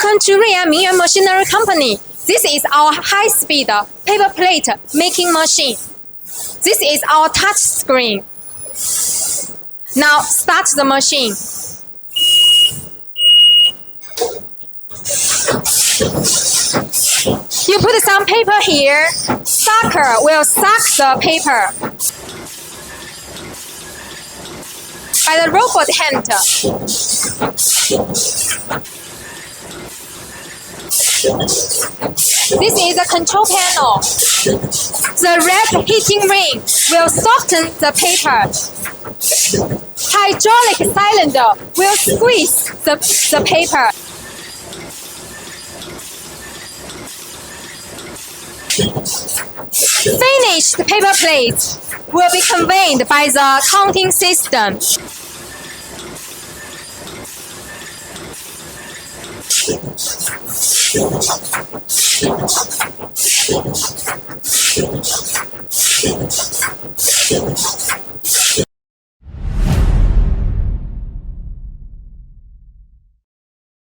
Welcome to Ruian Mingyuan Machinery Company. This is our high-speed paper plate making machine. This is our touch screen. Now start the machine. You put some paper here. Sucker will suck the paper by the robot hand. This is a control panel. The red heating ring will soften the paper. Hydraulic cylinder will squeeze the paper. Finished paper plates will be conveyed by the counting system.